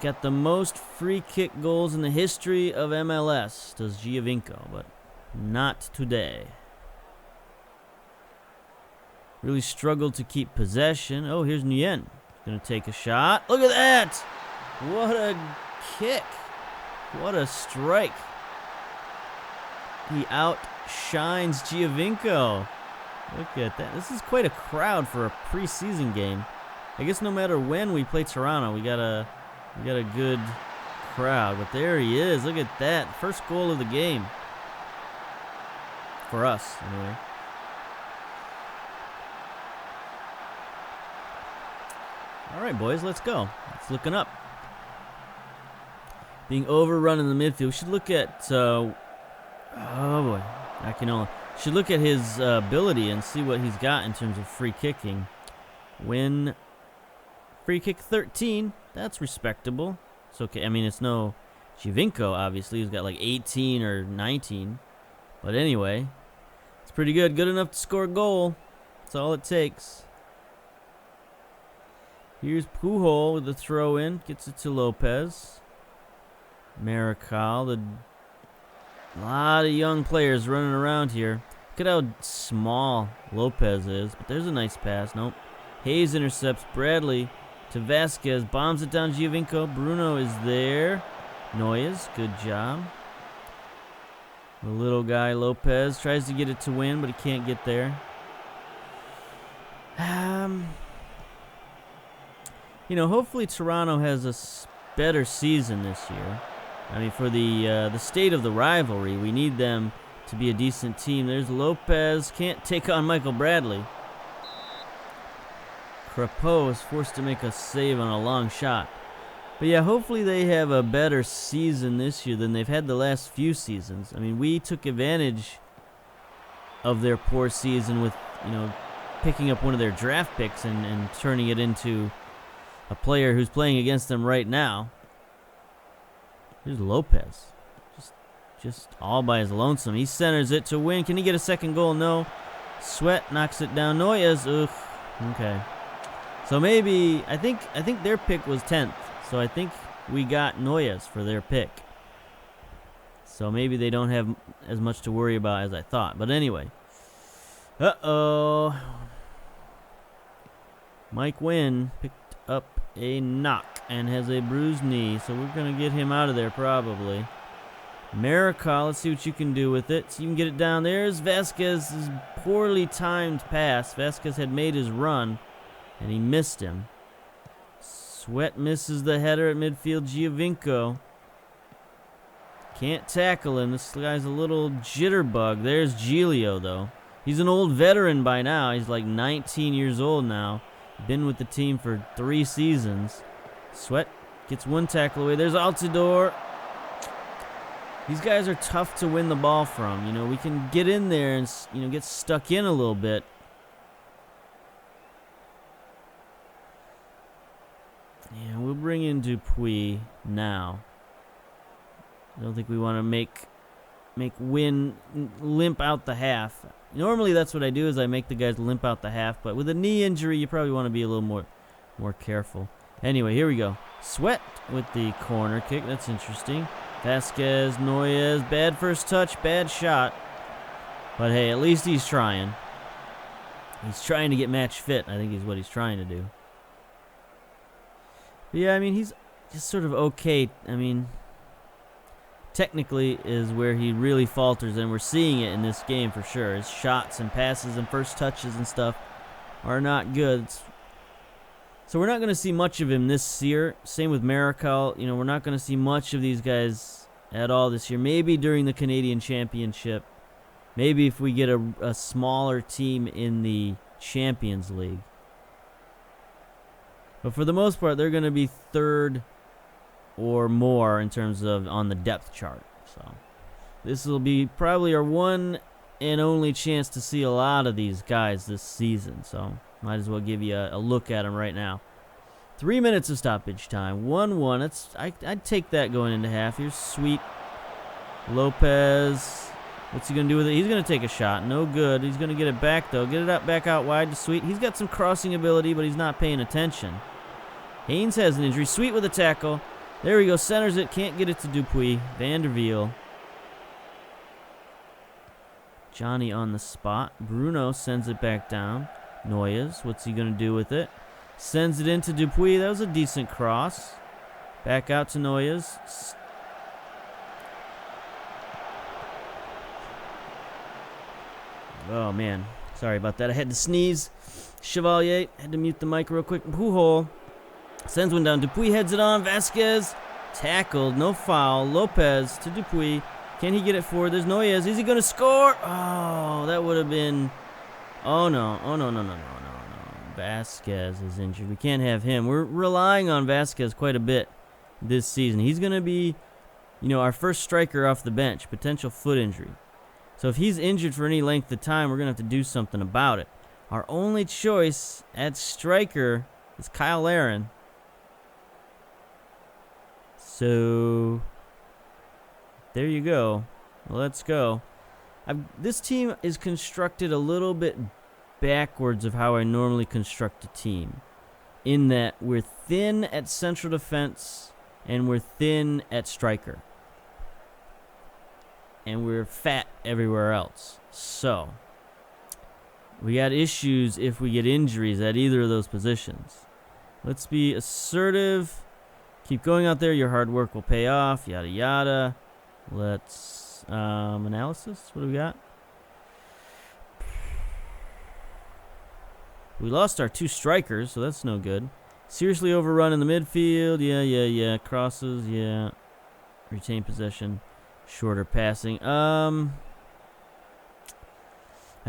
Got the most free kick goals in the history of MLS, does Giovinco, but not today. Really struggled to keep possession. Oh, here's Nguyen. Gonna take a shot. Look at that! What a kick. What a strike. He outshines Giovinco. Look at that. This is quite a crowd for a preseason game. I guess no matter when we play Toronto, we got a good crowd. But there he is. Look at that. First goal of the game. For us, anyway. All right, boys, let's go. It's looking up. Being overrun in the midfield. We should look at, oh boy, Akinola. Should look at his ability and see what he's got in terms of free kicking. Win free kick 13. That's respectable. It's okay. I mean, it's no Giovinco, obviously, who's got like 18 or 19. But anyway, it's pretty good. Good enough to score a goal. That's all it takes. Here's Pujol with the throw in. Gets it to Lopez. Marical. A lot of young players running around here. Look at how small Lopez is. But there's a nice pass. Nope. Hayes intercepts Bradley to Vasquez. Bombs it down Giovinco. Bruno is there. Noyes. Good job. The little guy, Lopez, tries to get it to win, but he can't get there. You know, hopefully Toronto has a better season this year. I mean, for the state of the rivalry, we need them to be a decent team. There's Lopez. Can't take on Michael Bradley. Crapeau is forced to make a save on a long shot. But yeah, hopefully they have a better season this year than they've had the last few seasons. I mean, we took advantage of their poor season with, you know, picking up one of their draft picks and turning it into a player who's playing against them right now. Here's Lopez. Just all by his lonesome. He centers it to win. Can he get a second goal? No. Sweat knocks it down. Noyes. Ugh. Okay. So maybe, I think their pick was 10th. So I think we got Noyes for their pick. So maybe they don't have as much to worry about as I thought. But anyway. Uh-oh. Mike Wynn picked up a knock and has a bruised knee. So we're going to get him out of there probably. Marical, let's see what you can do with it. So you can get it down. There's Vasquez's poorly timed pass. Vasquez had made his run, and he missed him. Sweat misses the header at midfield. Giovinco can't tackle him. This guy's a little jitterbug. There's Giglio, though. He's an old veteran by now. He's like 19 years old now. Been with the team for 3 seasons. Sweat gets one tackle away. There's Altidore. These guys are tough to win the ball from. You know, we can get in there and, you know, get stuck in a little bit. Yeah, we'll bring in Dupuis now. I don't think we want to make Win limp out the half. Normally that's what I do, is I make the guys limp out the half, but with a knee injury you probably want to be a little more careful. Anyway, here we go. Sweat with the corner kick. That's interesting. Vasquez, Noyes, bad first touch, bad shot. But hey, at least he's trying. He's trying to get match fit, I think is what he's trying to do. But yeah, I mean, he's just sort of okay. I mean, technically is where he really falters, and we're seeing it in this game for sure. His shots and passes and first touches and stuff are not good. So we're not going to see much of him this year. Same with Marical. You know, we're not going to see much of these guys at all this year. Maybe during the Canadian Championship. Maybe if we get a smaller team in the Champions League. But for the most part, they're going to be third or more in terms of on the depth chart. So this will be probably our one and only chance to see a lot of these guys this season. So might as well give you a look at them right now. 3 minutes of stoppage time. 1-1. I'd take that going into half. Here's Sweet. Lopez. What's he going to do with it? He's going to take a shot. No good. He's going to get it back, though. Get it up, back out wide to Sweet. He's got some crossing ability, but he's not paying attention. Haynes has an injury. Sweet with a tackle. There we go. Centers it. Can't get it to Dupuis. Vanderveel. Johnny on the spot. Bruno sends it back down. Noyes. What's he going to do with it? Sends it into Dupuis. That was a decent cross. Back out to Noyes. Oh, man. Sorry about that. I had to sneeze. Chevalier. Had to mute the mic real quick. Pujol. Sends one down. Dupuis heads it on. Vasquez. Tackled. No foul. Lopez to Dupuis. Can he get it forward? There's Noyes. Is he going to score? Oh, that would have been... Oh, no. Oh, no. Vasquez is injured. We can't have him. We're relying on Vasquez quite a bit this season. He's going to be, you know, our first striker off the bench. Potential foot injury. So if he's injured for any length of time, we're going to have to do something about it. Our only choice at striker is Kyle Aaron. So there you go. Let's go. This team is constructed a little bit backwards of how I normally construct a team, in that we're thin at central defense and we're thin at striker, and we're fat everywhere else. So we got issues if we get injuries at either of those positions. Let's be assertive. Keep going out there. Your hard work will pay off. Yada yada. Let's analysis. What do we got? We lost our 2 strikers, so that's no good. Seriously overrun in the midfield. Yeah. Crosses. Yeah. Retain possession. Shorter passing. I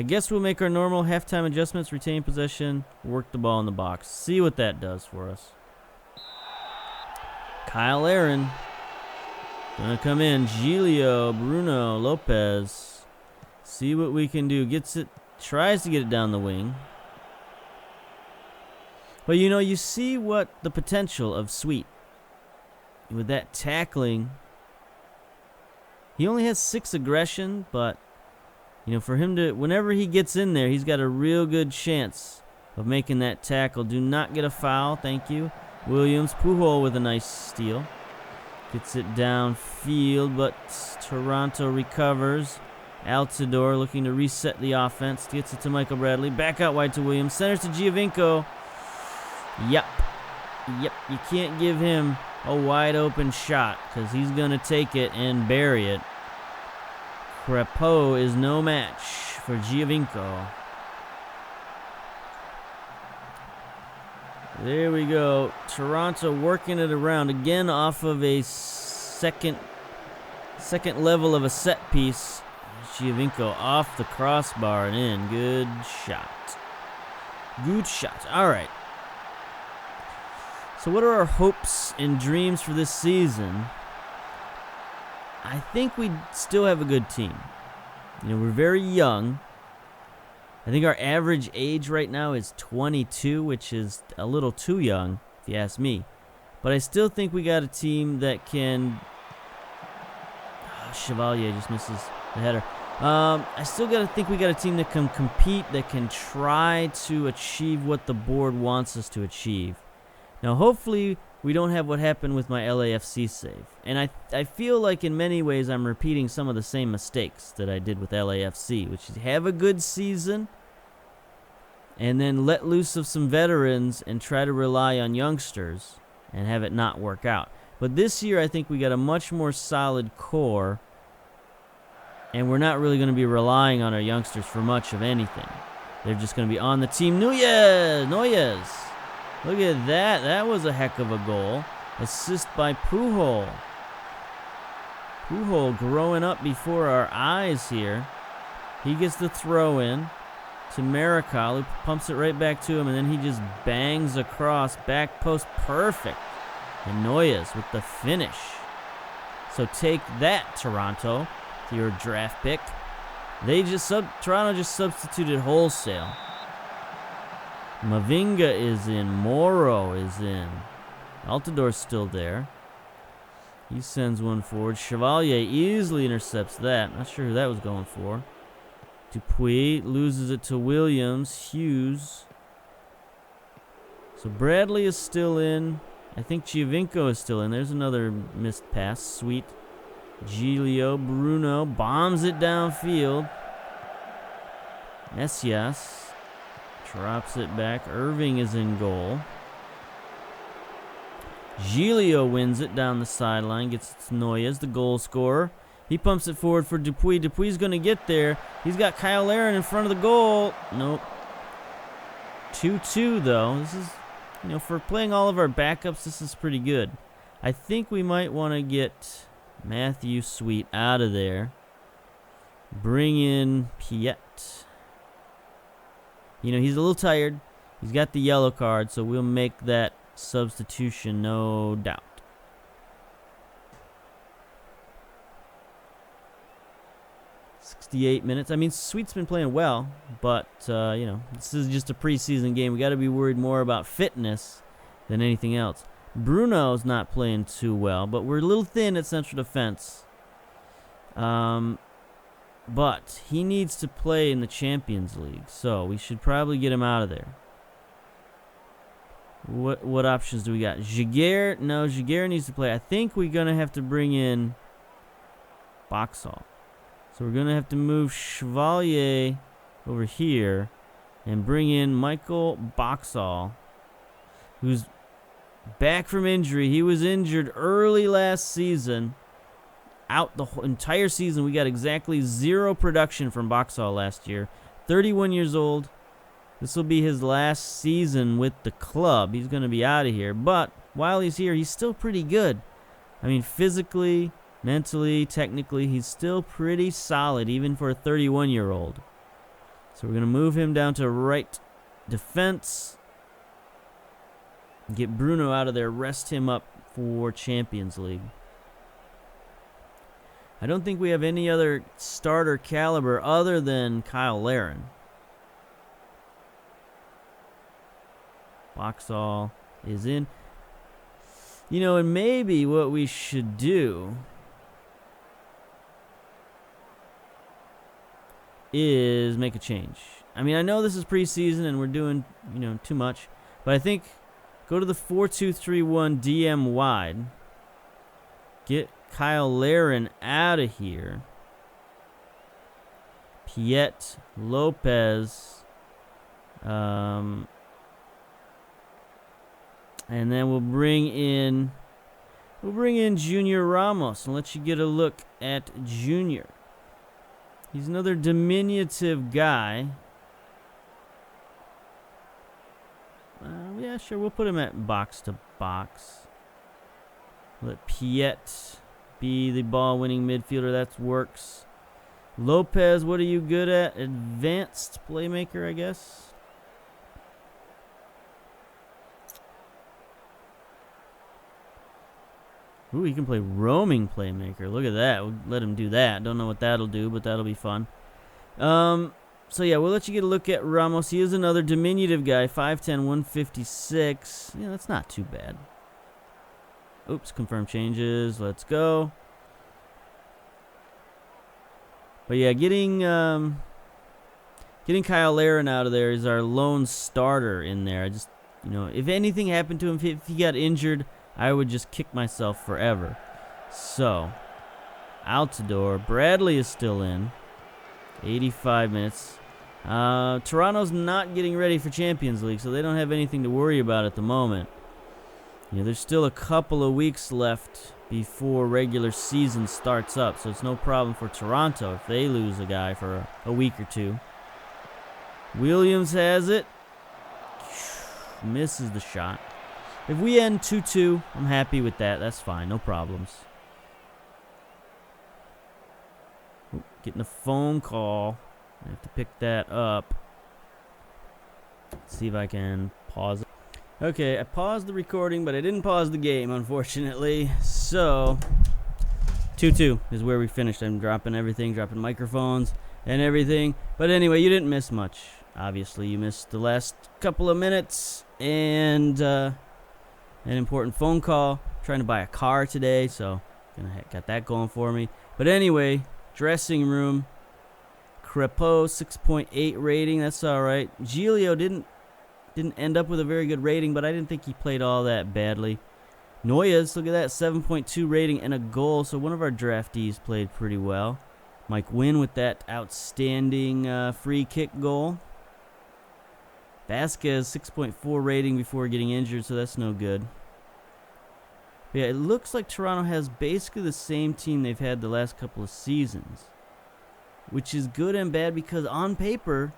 guess we'll make our normal halftime adjustments. Retain possession. Work the ball in the box. See what that does for us. Kyle Aaron. Gonna come in. Giglio, Bruno, Lopez. See what we can do. Gets it. Tries to get it down the wing. But you see what the potential of Sweet. With that tackling. He only has 6 aggression, but for him to, whenever he gets in there, he's got a real good chance of making that tackle. Do not get a foul, thank you. Williams, Pujol with a nice steal. Gets it downfield, but Toronto recovers. Altidore looking to reset the offense. Gets it to Michael Bradley. Back out wide to Williams. Centers to Giovinco. Yep. You can't give him a wide open shot because he's going to take it and bury it. Crepeau is no match for Giovinco. There we go. Toronto working it around again off of a second level of a set piece. Giovinco off the crossbar and in. Good shot. All right. So what are our hopes and dreams for this season? I think we still have a good team. We're very young. I think our average age right now is 22, which is a little too young, if you ask me. But I still think we got a team that can... Chevalier just misses the header. I still think we got a team that can compete, that can try to achieve what the board wants us to achieve. Now, hopefully, we don't have what happened with my LAFC save. And I feel like in many ways I'm repeating some of the same mistakes that I did with LAFC, which is have a good season and then let loose of some veterans and try to rely on youngsters and have it not work out. But this year, I think we got a much more solid core, and we're not really going to be relying on our youngsters for much of anything. They're just going to be on the team. Nunez. Look at that. That was a heck of a goal. Assist by Pujol. Pujol growing up before our eyes here. He gets the throw in to Marical, who pumps it right back to him, and then he just bangs across. Back post perfect. And Nunez with the finish. So take that, Toronto, to your draft pick. Toronto just substituted wholesale. Mavinga is in. Moro is in. Altidore's still there. He sends one forward. Chevalier easily intercepts that. Not sure who that was going for. Dupuis loses it to Williams. Hughes. So Bradley is still in. I think Giovinco is still in. There's another missed pass. Sweet. Giglio. Bruno bombs it downfield. Messias drops it back. Irving is in goal. Giglio wins it down the sideline. Gets it to Nunez, the goal scorer. He pumps it forward for Dupuis. Dupuis going to get there. He's got Kyle Aaron in front of the goal. Nope. 2-2 though. This is, for playing all of our backups, this is pretty good. I think we might want to get Matthew Sweet out of there. Bring in Piet. He's a little tired. He's got the yellow card, so we'll make that substitution, no doubt. "68 minutes. I mean, Sweet's been playing well, but, this is just a preseason game. We got to be worried more about fitness than anything else. Bruno's not playing too well, but we're a little thin at central defense. But he needs to play in the Champions League, so we should probably get him out of there. What options do we got? Jaguar? No, Jaguar needs to play. I think we're going to have to bring in Boxall. So we're going to have to move Chevalier over here and bring in Michael Boxall, who's back from injury. He was injured early last season. Out the entire season, we got exactly 0 production from Boxall last year. 31 years old. This will be his last season with the club. He's going to be out of here. But while he's here, he's still pretty good. I mean, physically, mentally, technically, he's still pretty solid, even for a 31-year-old. So we're going to move him down to right defense. Get Bruno out of there. Rest him up for Champions League. I don't think we have any other starter caliber other than Kyle Larin. Boxall is in. You know, and maybe what we should do is make a change. I mean, I know this is preseason and we're doing, too much, but I think go to the 4-2-3-1 DM wide. Get Kyle Larin out of here. Piet, Lopez, and then we'll bring in Junior Ramos and let you get a look at Junior. He's another diminutive guy. Yeah, sure, we'll put him at box to box. Let Piet be the ball-winning midfielder. That works. Lopez, what are you good at? Advanced playmaker, I guess. Ooh, he can play roaming playmaker. Look at that. We'll let him do that. Don't know what that'll do, but that'll be fun. So, yeah, we'll let you get a look at Ramos. He is another diminutive guy. 5'10", 156. Yeah, that's not too bad. Oops, confirm changes. Let's go. But yeah, getting Kyle Larin out of there is our lone starter in there. I just, if anything happened to him, if he got injured, I would just kick myself forever. So, Altidore. Bradley is still in. 85 minutes. Toronto's not getting ready for Champions League, so they don't have anything to worry about at the moment. There's still a couple of weeks left before regular season starts up, so it's no problem for Toronto if they lose a guy for a week or two. Williams has it. Misses the shot. If we end 2-2, I'm happy with that. That's fine. No problems. Ooh, getting a phone call. I have to pick that up. Let's see if I can pause it. Okay, I paused the recording, but I didn't pause the game, unfortunately. So, 2-2 is where we finished. I'm dropping everything, dropping microphones and everything. But anyway, you didn't miss much. Obviously, you missed the last couple of minutes and an important phone call. I'm trying to buy a car today, so got that going for me. But anyway, dressing room. Crepeau, 6.8 rating. That's all right. Giglio didn't end up with a very good rating, but I didn't think he played all that badly. Noyes, look at that, 7.2 rating and a goal. So one of our draftees played pretty well. Mike Wynn with that outstanding free kick goal. Vasquez, 6.4 rating before getting injured, so that's no good. But yeah, it looks like Toronto has basically the same team they've had the last couple of seasons, which is good and bad because on paper,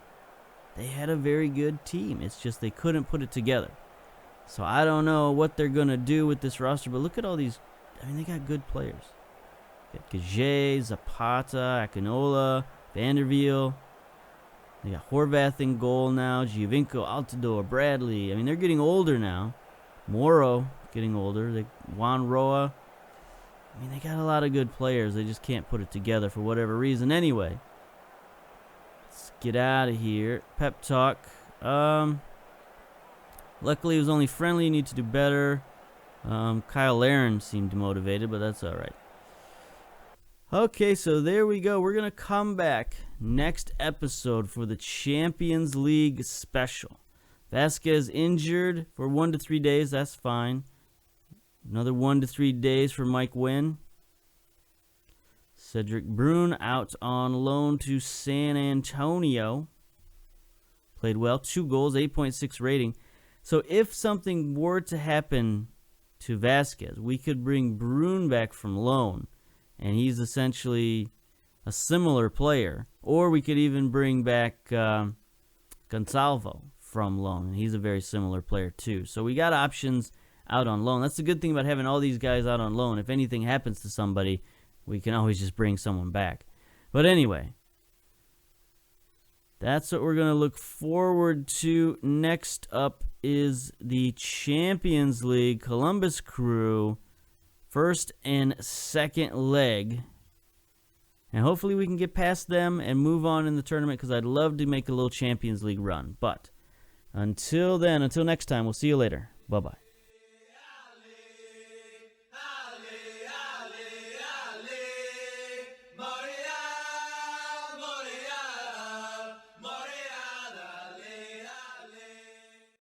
they had a very good team. It's just they couldn't put it together. So I don't know what they're going to do with this roster, but look at all these. I mean, they got good players. Got Gage, Zapata, Akinola, Vanderveer. They got Horvath in goal now, Giovinco, Altidore, Bradley. I mean, they're getting older now. Moro getting older. Juan Roa. I mean, they got a lot of good players. They just can't put it together for whatever reason anyway. Let's get out of here. Pep talk. Luckily, it was only friendly. You need to do better. Kyle Larin seemed motivated, but that's all right. Okay, so there we go. We're going to come back next episode for the Champions League special. Vasquez injured for 1 to 3 days. That's fine. Another 1 to 3 days for Mike Wynn. Cedric Brune out on loan to San Antonio. Played well. 2 goals, 8.6 rating. So if something were to happen to Vasquez, we could bring Brune back from loan. And he's essentially a similar player. Or we could even bring back Gonçalves from loan. And he's a very similar player too. So we got options out on loan. That's the good thing about having all these guys out on loan. If anything happens to somebody, we can always just bring someone back. But anyway, that's what we're going to look forward to. Next up is the Champions League Columbus Crew first and second leg. And hopefully we can get past them and move on in the tournament, because I'd love to make a little Champions League run. But until then, until next time, we'll see you later. Bye-bye.